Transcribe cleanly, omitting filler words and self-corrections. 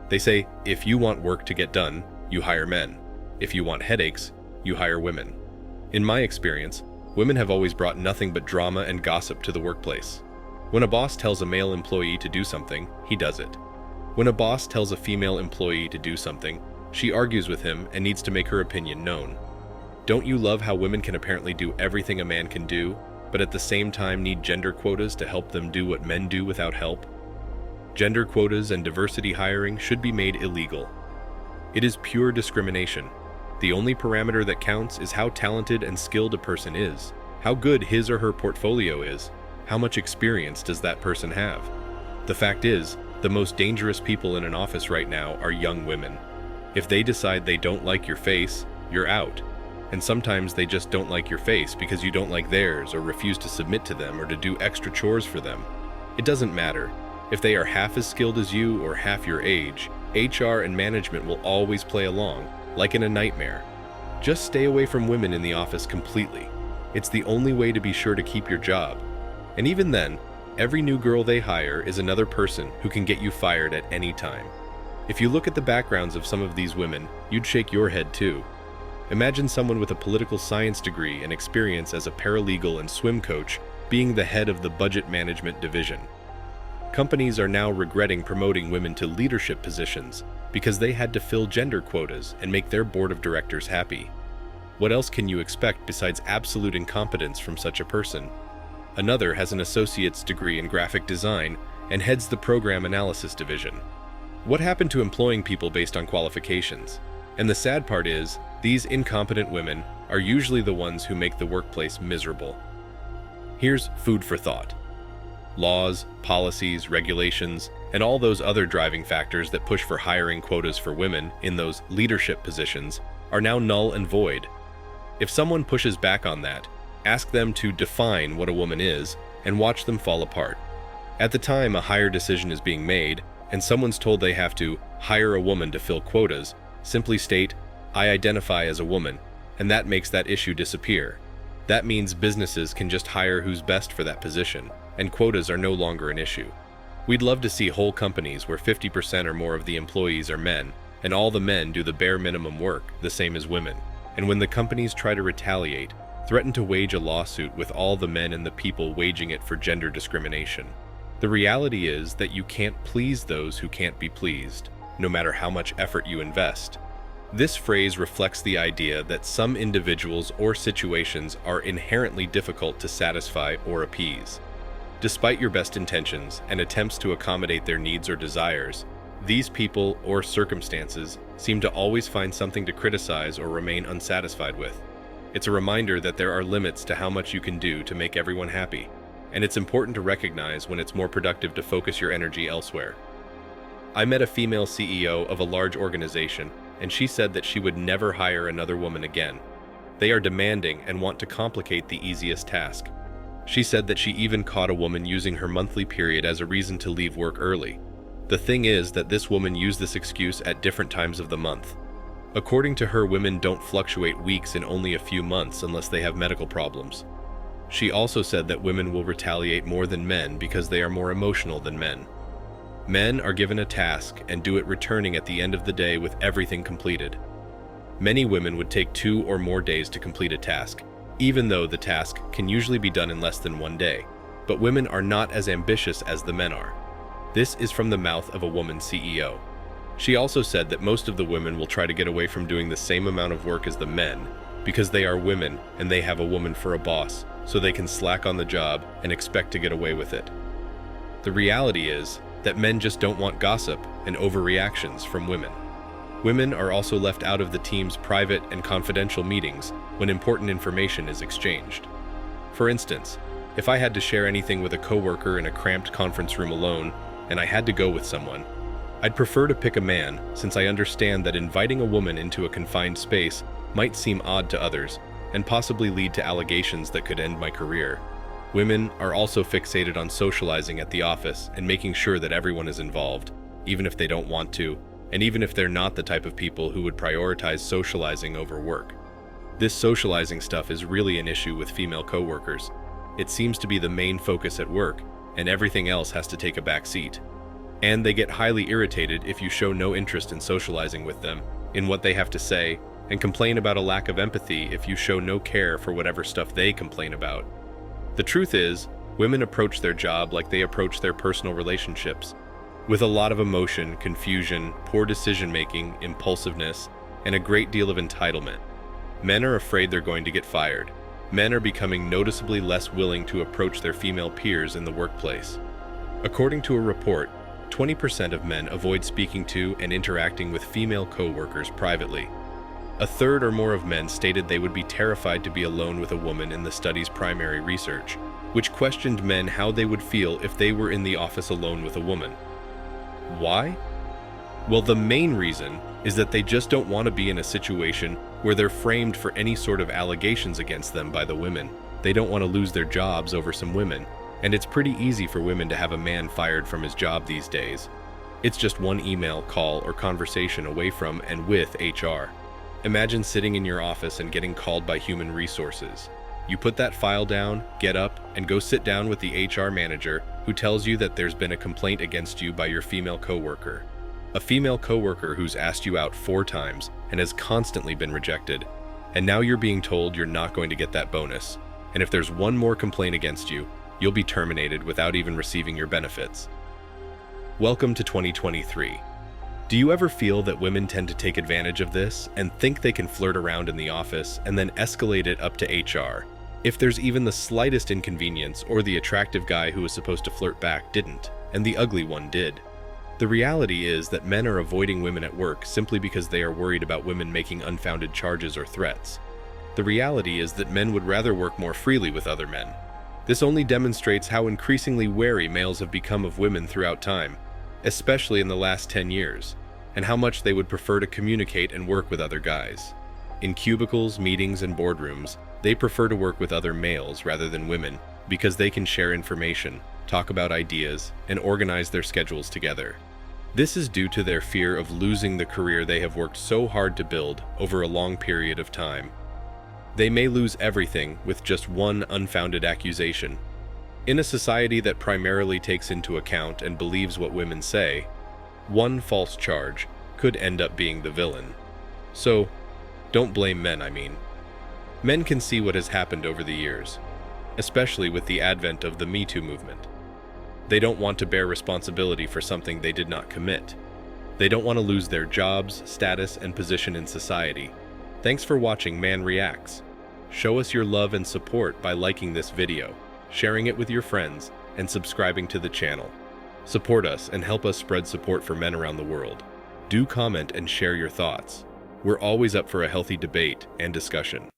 They say, if you want work to get done, you hire men. If you want headaches, you hire women. In my experience, women have always brought nothing but drama and gossip to the workplace. When a boss tells a male employee to do something, he does it. When a boss tells a female employee to do something, she argues with him and needs to make her opinion known. Don't you love how women can apparently do everything a man can do, but at the same time need gender quotas to help them do what men do without help? Gender quotas and diversity hiring should be made illegal. It is pure discrimination. The only parameter that counts is how talented and skilled a person is, how good his or her portfolio is, how much experience does that person have. The fact is, the most dangerous people in an office right now are young women. If they decide they don't like your face, you're out. And sometimes they just don't like your face because you don't like theirs or refuse to submit to them or to do extra chores for them. It doesn't matter. If they are half as skilled as you or half your age, HR and management will always play along, like in a nightmare. Just stay away from women in the office completely. It's the only way to be sure to keep your job. And even then, every new girl they hire is another person who can get you fired at any time. If you look at the backgrounds of some of these women, you'd shake your head too. Imagine someone with a political science degree and experience as a paralegal and swim coach being the head of the budget management division. Companies are now regretting promoting women to leadership positions because they had to fill gender quotas and make their board of directors happy. What else can you expect besides absolute incompetence from such a person? Another has an associate's degree in graphic design and heads the program analysis division. What happened to employing people based on qualifications? And the sad part is, these incompetent women are usually the ones who make the workplace miserable. Here's food for thought. Laws, policies, regulations, and all those other driving factors that push for hiring quotas for women in those leadership positions are now null and void. If someone pushes back on that, ask them to define what a woman is and watch them fall apart. At the time a hire decision is being made and someone's told they have to hire a woman to fill quotas, simply state, "I identify as a woman," and that makes that issue disappear. That means businesses can just hire who's best for that position, and quotas are no longer an issue. We'd love to see whole companies where 50% or more of the employees are men, and all the men do the bare minimum work, the same as women. And when the companies try to retaliate, threaten to wage a lawsuit with all the men and the people waging it for gender discrimination. The reality is that you can't please those who can't be pleased, no matter how much effort you invest. This phrase reflects the idea that some individuals or situations are inherently difficult to satisfy or appease. Despite your best intentions and attempts to accommodate their needs or desires, these people or circumstances seem to always find something to criticize or remain unsatisfied with. It's a reminder that there are limits to how much you can do to make everyone happy, and it's important to recognize when it's more productive to focus your energy elsewhere. I met a female CEO of a large organization, and she said that she would never hire another woman again. They are demanding and want to complicate the easiest task. She said that she even caught a woman using her monthly period as a reason to leave work early. The thing is that this woman used this excuse at different times of the month. According to her, women don't fluctuate weeks in only a few months unless they have medical problems. She also said that women will retaliate more than men because they are more emotional than men. Men are given a task and do it returning at the end of the day with everything completed. Many women would take 2 or more days to complete a task, even though the task can usually be done in less than 1 day. But women are not as ambitious as the men are. This is from the mouth of a woman CEO. She also said that most of the women will try to get away from doing the same amount of work as the men because they are women and they have a woman for a boss, so they can slack on the job and expect to get away with it. The reality is that men just don't want gossip and overreactions from women. Women are also left out of the team's private and confidential meetings when important information is exchanged. For instance, if I had to share anything with a coworker in a cramped conference room alone, and I had to go with someone, I'd prefer to pick a man since I understand that inviting a woman into a confined space might seem odd to others and possibly lead to allegations that could end my career. Women are also fixated on socializing at the office and making sure that everyone is involved, even if they don't want to, and even if they're not the type of people who would prioritize socializing over work. This socializing stuff is really an issue with female coworkers. It seems to be the main focus at work, and everything else has to take a back seat. And they get highly irritated if you show no interest in socializing with them, in what they have to say, and complain about a lack of empathy if you show no care for whatever stuff they complain about. The truth is, women approach their job like they approach their personal relationships, with a lot of emotion, confusion, poor decision-making, impulsiveness, and a great deal of entitlement. Men are afraid they're going to get fired. Men are becoming noticeably less willing to approach their female peers in the workplace. According to a report, 20% of men avoid speaking to and interacting with female co-workers privately. A third or more of men stated they would be terrified to be alone with a woman in the study's primary research, which questioned men how they would feel if they were in the office alone with a woman. Why? Well, the main reason is that they just don't want to be in a situation where they're framed for any sort of allegations against them by the women. They don't want to lose their jobs over some women, and it's pretty easy for women to have a man fired from his job these days. It's just one email, call, or conversation away from and with HR. Imagine sitting in your office and getting called by human resources. You put that file down, get up, and go sit down with the HR manager who tells you that there's been a complaint against you by your female coworker. A female coworker who's asked you out 4 times and has constantly been rejected. And now you're being told you're not going to get that bonus. And if there's one more complaint against you, you'll be terminated without even receiving your benefits. Welcome to 2023. Do you ever feel that women tend to take advantage of this and think they can flirt around in the office and then escalate it up to HR? If there's even the slightest inconvenience, or the attractive guy who was supposed to flirt back didn't, and the ugly one did. The reality is that men are avoiding women at work simply because they are worried about women making unfounded charges or threats. The reality is that men would rather work more freely with other men. This only demonstrates how increasingly wary males have become of women throughout time, especially in the last 10 years, and how much they would prefer to communicate and work with other guys. In cubicles, meetings, and boardrooms, they prefer to work with other males rather than women because they can share information, talk about ideas, and organize their schedules together. This is due to their fear of losing the career they have worked so hard to build over a long period of time. They may lose everything with just one unfounded accusation. In a society that primarily takes into account and believes what women say, one false charge could end up being the villain. So, don't blame men, Men can see what has happened over the years, especially with the advent of the Me Too movement. They don't want to bear responsibility for something they did not commit. They don't want to lose their jobs, status, and position in society. Thanks for watching Man Reacts. Show us your love and support by liking this video, sharing it with your friends, and subscribing to the channel. Support us and help us spread support for men around the world. Do comment and share your thoughts. We're always up for a healthy debate and discussion.